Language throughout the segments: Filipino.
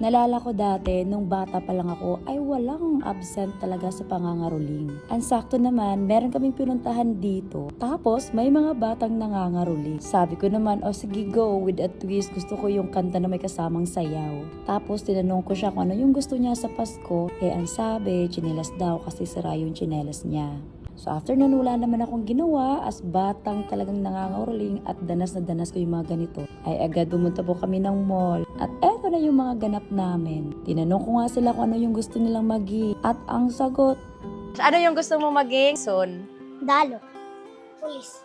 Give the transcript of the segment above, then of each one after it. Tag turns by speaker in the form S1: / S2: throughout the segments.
S1: Nalala ko dati, nung bata pa lang ako, ay walang absent talaga sa pangangaroling. Ang sakto naman, meron kaming pinuntahan dito. Tapos, may mga batang nangangaroling. Sabi ko naman, sige go, with a twist, gusto ko yung kanta na may kasamang sayaw. Tapos, tinanong ko siya kung ano yung gusto niya sa Pasko. Ang sabi, tsinelas daw kasi sira yung tsinelas niya. So after nun, wala naman akong ginawa as batang talagang nangangaroling at danas na danas ko yung mga ganito. Ay agad pumunta po kami ng mall at eto na yung mga ganap namin. Tinanong ko nga sila kung ano yung gusto nilang maging at ang sagot,
S2: Ano yung gusto mo maging soon?
S3: Dalo. Pulis.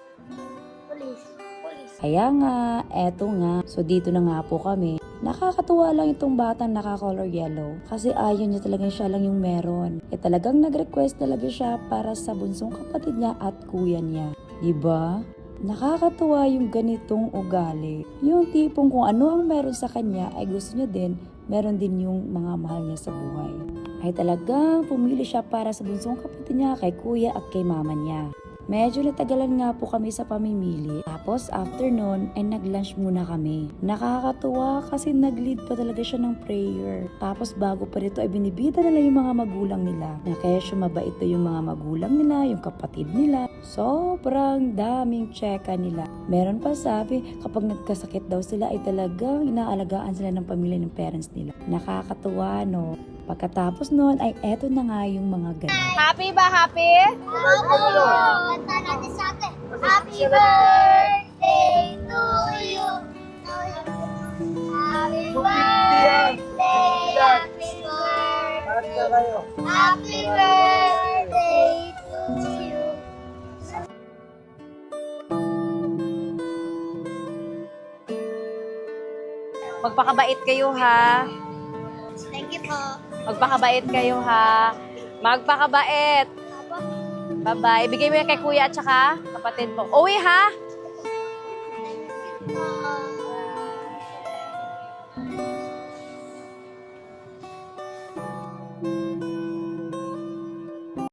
S3: Pulis. Pulis.
S1: kaya nga, eto nga. So dito na nga po kami. Nakakatuwa lang itong batang naka-color yellow kasi ayaw niya talagang siya lang yung meron. Talagang nag-request talaga siya para sa bunsong kapatid niya at kuya niya. Diba? Nakakatuwa yung ganitong ugali. Yung tipong kung ano ang meron sa kanya ay gusto niya din, meron din yung mga mahal niya sa buhay. Ay talagang pumili siya para sa bunsong kapatid niya, kay kuya at kay mama niya. Medyo natagalan nga po kami sa pamimili. Tapos after nun, ay nag-lunch muna kami. Nakakatuwa kasi nag-lead pa talaga siya ng prayer. Tapos bago pa rito ay binibida nila yung mga magulang nila. Na kaya mabait na yung mga magulang nila, yung kapatid nila. Sobrang daming tseka nila. Meron pa sabi, kapag nagkasakit daw sila ay talagang inaalagaan sila ng pamilya ng parents nila. Nakakatuwa, no? Pagkatapos noon ay eto na nga yung mga ganap.
S2: Happy ba? Happy?
S3: Kanta natin sa atin. Happy birthday to you. Happy birthday. Happy birthday. Happy birthday to you.
S2: Magpakabait kayo ha.
S3: Thank you po.
S2: Magpakabait kayo ha. Magpakabait. Bye-bye. Ibigay mo yan kay kuya at saka kapatid mo. Uwi ha?